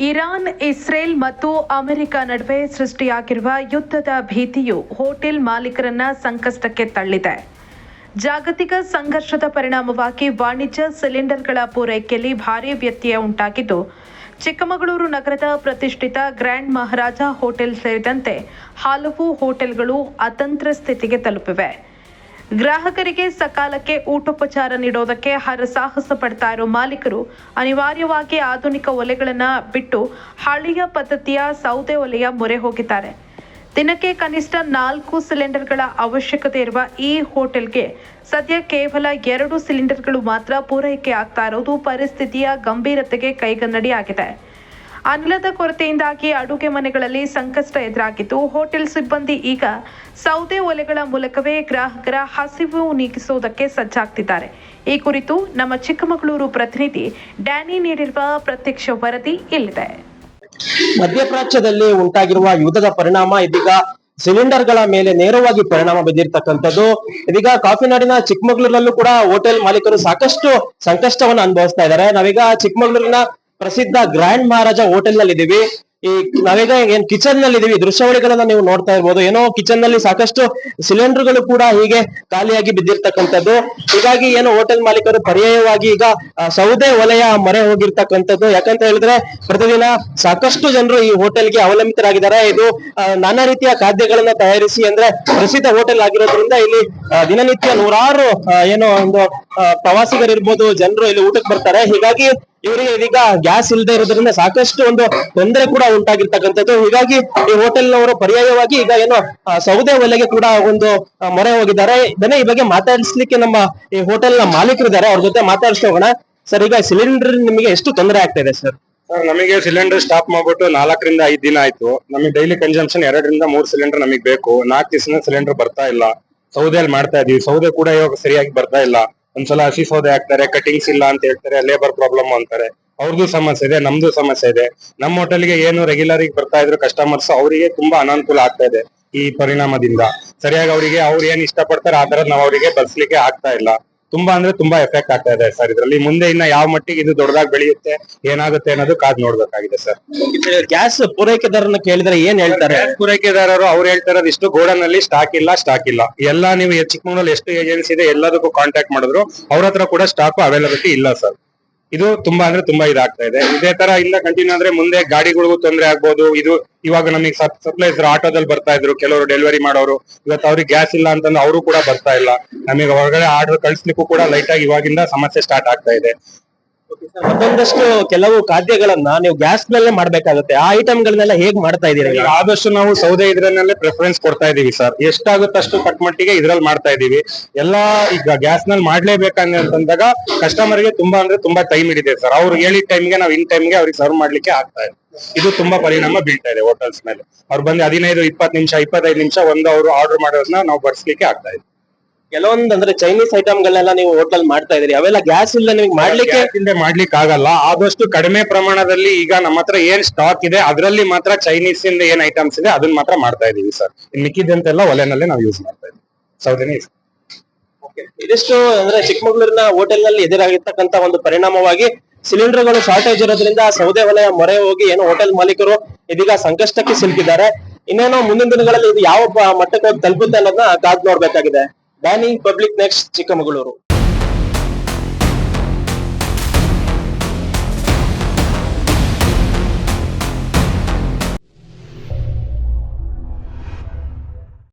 Iran, Israel ಮತ್ತು America ನಡುವೆ ಸೃಷ್ಟಿಯಾಗಿರುವ ಯುದ್ಧದ ಭೀತಿಯು ಹೋಟೆಲ್ ಮಾಲೀಕರನ್ನ ಸಂಕಷ್ಟಕ್ಕೆ ತಳ್ಳಿದೆ. ಜಾಗತಿಕ ಸಂಘರ್ಷದ ಪರಿಣಾಮವಾಗಿ ವಾಣಿಜ್ಯ ಸಿಲಿಂಡರ್ಗಳ ಪೂರೈಕೆಯಲ್ಲಿ ಭಾರೀ ವ್ಯತ್ಯಯ ಉಂಟಾಗಿದ್ದು, ಚಿಕ್ಕಮಗಳೂರು ನಗರದ ಪ್ರತಿಷ್ಠಿತ ಗ್ರ್ಯಾಂಡ್ ಮಹಾರಾಜ ಹೋಟೆಲ್ ಸೇರಿದಂತೆ ಹಲವು ಹೋಟೆಲ್ಗಳು ಅತಂತ್ರ ಸ್ಥಿತಿಗೆ ತಲುಪಿವೆ. ಗ್ರಾಹಕರಿಗೆ ಸಕಾಲಕ್ಕೆ ಊಟೋಪಚಾರ ನೀಡೋದಕ್ಕೆ ಹರಸಾಹಸ ಪಡ್ತಾ ಇರೋ ಮಾಲೀಕರು ಅನಿವಾರ್ಯವಾಗಿ ಆಧುನಿಕ ಒಲೆಗಳನ್ನು ಬಿಟ್ಟು ಹಳೆಯ ಪದ್ಧತಿಯ ಸೌದೆ ಒಲೆಯ ಮೊರೆ ಹೋಗಿದ್ದಾರೆ. ದಿನಕ್ಕೆ ಕನಿಷ್ಠ 4 ಸಿಲಿಂಡರ್ಗಳ ಅವಶ್ಯಕತೆ ಇರುವ ಈ ಹೋಟೆಲ್ಗೆ ಸದ್ಯ ಕೇವಲ 2 ಸಿಲಿಂಡರ್ಗಳು ಮಾತ್ರ ಪೂರೈಕೆ ಆಗ್ತಾ ಇರೋದು ಪರಿಸ್ಥಿತಿಯ ಗಂಭೀರತೆಗೆ ಕೈಗನ್ನಡಿಯಾಗಿದೆ. ಅನಿಲದ ಕೊರತೆಯಿಂದಾಗಿ ಅಡುಗೆ ಮನೆಗಳಲ್ಲಿ ಸಂಕಷ್ಟ ಎದುರಾಗಿದ್ದು, ಹೋಟೆಲ್ ಸಿಬ್ಬಂದಿ ಈಗ ಸೌದೆ ಒಲೆಗಳ ಮೂಲಕವೇ ಗ್ರಾಹಕರ ಹಸಿವು ನೀಗಿಸುವುದಕ್ಕೆ ಸಜ್ಜಾಗ್ತಿದ್ದಾರೆ. ಈ ಕುರಿತು ನಮ್ಮ ಚಿಕ್ಕಮಗಳೂರು ಪ್ರತಿನಿಧಿ ಡ್ಯಾನಿ ನೀಡಿರುವ ಪ್ರತ್ಯಕ್ಷ ವರದಿ ಇಲ್ಲಿದೆ. ಮಧ್ಯಪ್ರಾಚ್ಯದಲ್ಲಿ ಉಂಟಾಗಿರುವ ಯುದ್ಧದ ಪರಿಣಾಮ ಇದೀಗ ಸಿಲಿಂಡರ್ಗಳ ಮೇಲೆ ನೇರವಾಗಿ ಪರಿಣಾಮ ಬಿದ್ದಿರ್ತಕ್ಕಂಥದ್ದು. ಇದೀಗ ಕಾಫಿನಾಡಿನ ಚಿಕ್ಕಮಗಳೂರಲ್ಲೂ ಕೂಡ ಹೋಟೆಲ್ ಮಾಲೀಕರು ಸಾಕಷ್ಟು ಸಂಕಷ್ಟವನ್ನು ಅನುಭವಿಸ್ತಾ ಇದ್ದಾರೆ. ನಾವೀಗ ಚಿಕ್ಕಮಗಳೂರಿನ ಪ್ರಸಿದ್ಧ ಗ್ರ್ಯಾಂಡ್ ಮಹಾರಾಜ ಹೋಟೆಲ್ ನಲ್ಲಿ ಇದೀವಿ. ನಾವೀಗ ಏನ್ ಕಿಚನ್ ನಲ್ಲಿ ಇದೀವಿ. ದೃಶ್ಯಾವಳಿಗಳನ್ನ ನೀವು ನೋಡ್ತಾ ಇರ್ಬೋದು. ಏನೋ ಕಿಚನ್ ನಲ್ಲಿ ಸಾಕಷ್ಟು ಸಿಲಿಂಡರ್ಗಳು ಕೂಡ ಹೀಗೆ ಖಾಲಿಯಾಗಿ ಬಿದ್ದಿರ್ತಕ್ಕಂಥದ್ದು. ಹೀಗಾಗಿ ಏನು ಹೋಟೆಲ್ ಮಾಲೀಕರು ಪರ್ಯಾಯವಾಗಿ ಈಗ ಸೌದೆ ಒಲೆಯ ಮೊರೆ ಹೋಗಿರ್ತಕ್ಕಂಥದ್ದು. ಯಾಕಂತ ಹೇಳಿದ್ರೆ ಪ್ರತಿದಿನ ಸಾಕಷ್ಟು ಜನರು ಈ ಹೋಟೆಲ್ಗೆ ಅವಲಂಬಿತರಾಗಿದ್ದಾರೆ. ಇದು ನಾನಾ ರೀತಿಯ ಖಾದ್ಯಗಳನ್ನ ತಯಾರಿಸಿ ಅಂದ್ರೆ ಪ್ರಸಿದ್ಧ ಹೋಟೆಲ್ ಆಗಿರೋದ್ರಿಂದ ಇಲ್ಲಿ ದಿನನಿತ್ಯ ನೂರಾರು ಏನೋ ಒಂದು ಪ್ರವಾಸಿಗರಿರ್ಬೋದು, ಜನರು ಇಲ್ಲಿ ಊಟಕ್ಕೆ ಬರ್ತಾರೆ. ಹೀಗಾಗಿ ಇವರಿಗೆ ಇದೀಗ ಗ್ಯಾಸ್ ಇಲ್ಲದೆ ಇರೋದ್ರಿಂದ ಸಾಕಷ್ಟು ಒಂದು ತೊಂದರೆ ಕೂಡ ಉಂಟಾಗಿರ್ತಕ್ಕಂಥದ್ದು. ಹೀಗಾಗಿ ಈ ಹೋಟೆಲ್ನವರು ಪರ್ಯಾಯವಾಗಿ ಈಗ ಏನೋ ಸೌದೆ ಒಲೆಗೆ ಕೂಡ ಒಂದು ಮೊರೆ ಹೋಗಿದ್ದಾರೆ. ಇದನ್ನೇ ಈ ಬಗ್ಗೆ ಮಾತಾಡಿಸ್ಲಿಕ್ಕೆ ನಮ್ಮ ಈ ಹೋಟೆಲ್ ನ ಮಾಲೀಕರಿದ್ದಾರೆ. ಅವ್ರ ಜೊತೆ ಮಾತಾಡಿಸ್ಕೋಣ. ಸರ್, ಈಗ ಸಿಲಿಂಡರ್ ನಿಮಗೆ ಎಷ್ಟು ತೊಂದರೆ ಆಗ್ತಾ ಇದೆ ಸರ್? ಸರ್, ನಮಗೆ ಸಿಲಿಂಡರ್ ಸ್ಟಾಪ್ ಮಾಡ್ಬಿಟ್ಟು 4 ರಿಂದ 5 ದಿನ ಆಯ್ತು. ನಮಗೆ ಡೈಲಿ ಕನ್ಸಂಪ್ಷನ್ 2 ರಿಂದ 3 ಸಿಲಿಂಡರ್ ನಮಗೆ ಬೇಕು. 4 ದಿವಸ ಸಿಲಿಂಡರ್ ಬರ್ತಾ ಇಲ್ಲ. ಸೌದೆಯಲ್ಲಿ ಮಾಡ್ತಾ ಇದೀವಿ. ಸೌದೆ ಕೂಡ ಇವಾಗ ಸರಿಯಾಗಿ ಬರ್ತಾ ಇಲ್ಲ. ಒಂದ್ಸಲ ಹಸಿ ಸೌದೆ ಹಾಕ್ತಾರೆ, ಕಟಿಂಗ್ಸ್ ಇಲ್ಲ ಅಂತ ಹೇಳ್ತಾರೆ, ಲೇಬರ್ ಪ್ರಾಬ್ಲಮ್ ಅಂತಾರೆ. ಅವ್ರದ್ದು ಸಮಸ್ಯೆ ಇದೆ, ನಮ್ದು ಸಮಸ್ಯೆ ಇದೆ. ನಮ್ಮ ಹೋಟೆಲ್ಗೆ ಏನು ರೆಗ್ಯುಲರ್ ಆಗಿ ಬರ್ತಾ ಇದ್ರು ಕಸ್ಟಮರ್ಸ್, ಅವರಿಗೆ ತುಂಬಾ ಅನಾನುಕೂಲ ಆಗ್ತಾ ಇದೆ ಈ ಪರಿಣಾಮದಿಂದ. ಸರಿಯಾಗಿ ಅವರಿಗೆ ಅವ್ರು ಏನ್ ಇಷ್ಟ ಪಡ್ತಾರೆ ಆ ತರ ನಾವು ಅವರಿಗೆ ಬಲ್ಸ್ಲಿಕ್ಕೆ ಆಗ್ತಾ ಇಲ್ಲ. ತುಂಬಾ ಅಂದ್ರೆ ತುಂಬಾ ಎಫೆಕ್ಟ್ ಆಗ್ತಾ ಇದೆ ಸರ್. ಇದರಲ್ಲಿ ಮುಂದೆ ಇನ್ನ ಯಾವ ಮಟ್ಟಿಗೆ ಇದು ದೊಡ್ಡದಾಗಿ ಬೆಳೆಯುತ್ತೆ, ಏನಾಗುತ್ತೆ ಅನ್ನೋದು ಕಾದ್ ನೋಡ್ಬೇಕಾಗಿದೆ ಸರ್. ಗ್ಯಾಸ್ ಪೂರೈಕೆದಾರನ್ನ ಕೇಳಿದ್ರೆ ಏನ್ ಹೇಳ್ತಾರೆ? ಪೂರೈಕೆದಾರರು ಅವ್ರು ಹೇಳ್ತಾರೆ ಇಷ್ಟು ಗೋಡನ್ ಅಲ್ಲಿ ಸ್ಟಾಕ್ ಇಲ್ಲ. ಎಲ್ಲ ನೀವು ಚಿಕ್ಕಮಗಳೂರಲ್ಲಿ ಎಷ್ಟು ಏಜೆನ್ಸಿ ಇದೆ ಎಲ್ಲದಕ್ಕೂ ಕಾಂಟ್ಯಾಕ್ಟ್ ಮಾಡಿದ್ರು ಅವ್ರ ಹತ್ರ ಕೂಡ ಸ್ಟಾಕ್ ಅವೈಲಬಿಲಿಟಿ ಇಲ್ಲ ಸರ್. ಇದು ತುಂಬಾ ಅಂದ್ರೆ ತುಂಬಾ ಇದಾಗ್ತಾ ಇದೆ. ಇದೇ ತರ ಇಲ್ಲ ಕಂಟಿನ್ಯೂ ಅಂದ್ರೆ ಮುಂದೆ ಗಾಡಿಗಳಿಗೂ ತೊಂದರೆ ಆಗ್ಬೋದು. ಇದು ಇವಾಗ ನಮಗೆ ಸಪ್ಲೈಸ್ ಆಟೋದಲ್ಲಿ ಬರ್ತಾ ಇದ್ರು ಕೆಲವರು ಡೆಲಿವರಿ ಮಾಡೋರು. ಇವತ್ತು ಅವ್ರಿಗೆ ಗ್ಯಾಸ್ ಇಲ್ಲ ಅಂತಂದ್ರೆ ಅವರು ಕೂಡ ಬರ್ತಾ ಇಲ್ಲ. ನಮಗೆ ಹೊರಗಡೆ ಆರ್ಡರ್ ಕಳಿಸ್ಲಿಕ್ಕೂ ಕೂಡ ಲೈಟ್ ಆಗಿ ಇವಾಗಿಂದ ಸಮಸ್ಯೆ ಸ್ಟಾರ್ಟ್ ಆಗ್ತಾ ಇದೆ. ಮತ್ತೊಂದಷ್ಟು ಕೆಲವು ಖಾದ್ಯಗಳನ್ನ ನೀವು ಗ್ಯಾಸ್ ನಲ್ಲೇ ಮಾಡ್ಬೇಕಾಗುತ್ತೆ. ಆ ಐಟಮ್ಗಳನ್ನೆಲ್ಲ ಹೇಗ್ ಮಾಡ್ತಾ ಇದೀರಿ? ಆದಷ್ಟು ನಾವು ಸೌದೆ ಇದ್ರಲ್ಲೇ ಪ್ರಿಫರೆನ್ಸ್ ಕೊಡ್ತಾ ಇದೀವಿ ಸರ್. ಎಷ್ಟಾಗುತ್ತೆ ಅಷ್ಟು ಕಟ್ ಮಟ್ಟಿಗೆ ಇದ್ರಲ್ಲಿ ಮಾಡ್ತಾ ಇದೀವಿ. ಎಲ್ಲಾ ಈಗ ಗ್ಯಾಸ್ ನಲ್ಲಿ ಮಾಡ್ಲೇಬೇಕಂತಂದಾಗ ಕಸ್ಟಮರ್ ಗೆ ತುಂಬಾ ಅಂದ್ರೆ ತುಂಬಾ ಟೈಮ್ ಹಿಡಿದೆ ಸರ್. ಅವ್ರು ಹೇಳಿದ ಟೈಮ್ಗೆ ನಾವು ಇನ್ ಟೈಮ್ಗೆ ಅವ್ರಿಗೆ ಸರ್ವ್ ಮಾಡ್ಲಿಕ್ಕೆ ಆಗ್ತಾ ಇದೆ. ಇದು ತುಂಬಾ ಪರಿಣಾಮ ಬೀಳ್ತಾ ಇದೆ ಹೋಟೆಲ್ಸ್ ಮೇಲೆ. ಅವ್ರು ಬಂದು 15-20 ನಿಮಿಷ 25 ನಿಮಿಷ ಒಂದು ಅವರು ಆರ್ಡರ್ ಮಾಡೋದನ್ನ ನಾವು ಬಡಿಸ್ಲಿಕ್ಕೆ ಆಗ್ತಾ ಇದೆ. ಕೆಲವೊಂದು ಅಂದ್ರೆ ಚೈನೀಸ್ ಐಟಮ್ಗಳನ್ನೆಲ್ಲ ನೀವು ಹೋಟೆಲ್ ಮಾಡ್ತಾ ಇದೀರಿ, ಅವೆಲ್ಲ ಗ್ಯಾಸ್ ಇಲ್ಲ ನಿಮ್ಗೆ ಮಾಡ್ಲಿಕ್ಕೆ ಆಗಲ್ಲ. ಆದಷ್ಟು ಕಡಿಮೆ ಪ್ರಮಾಣದಲ್ಲಿ ಈಗ ನಮ್ಮ ಹತ್ರ ಏನ್ ಸ್ಟಾಕ್ ಇದೆ ಅದರಲ್ಲಿ ಮಾತ್ರ ಚೈನೀಸ್ ಇಂದ ಏನ್ ಐಟಮ್ಸ್ ಇದೆ ಅದನ್ನ ಮಾತ್ರ ಮಾಡ್ತಾ ಇದೀವಿ ಸರ್. ಮಿಕ್ಕಿದಂತೆಲ್ಲ ಒಲೆನಲ್ಲೇ ನಾವು ಯೂಸ್ ಮಾಡ್ತಾ ಇದೀವಿ. ಸೌದೆನೇ ಇದಿಷ್ಟು ಅಂದ್ರೆ ಚಿಕ್ಕಮಗಳೂರಿನ ಹೋಟೆಲ್ ನಲ್ಲಿ ಎದುರಾಗಿರ್ತಕ್ಕಂತ ಒಂದು ಪರಿಣಾಮವಾಗಿ ಸಿಲಿಂಡರ್ಗಳು ಶಾರ್ಟೇಜ್ ಇರೋದ್ರಿಂದ ಸೌದೆ ಒಲೆಯ ಮೊರೆ ಹೋಗಿ ಏನು ಹೋಟೆಲ್ ಮಾಲೀಕರು ಇದೀಗ ಸಂಕಷ್ಟಕ್ಕೆ ಸಿಲುಕಿದ್ದಾರೆ. ಇನ್ನೇನೋ ಮುಂದಿನ ದಿನಗಳಲ್ಲಿ ಇದು ಯಾವ ಮಟ್ಟಕ್ಕೆ ತಲುಪುತ್ತೆ ಅನ್ನೋದನ್ನ ಕಾದ್ ನೋಡ್ಬೇಕಾಗಿದೆ. Danny, public next, Chikkamagaluru.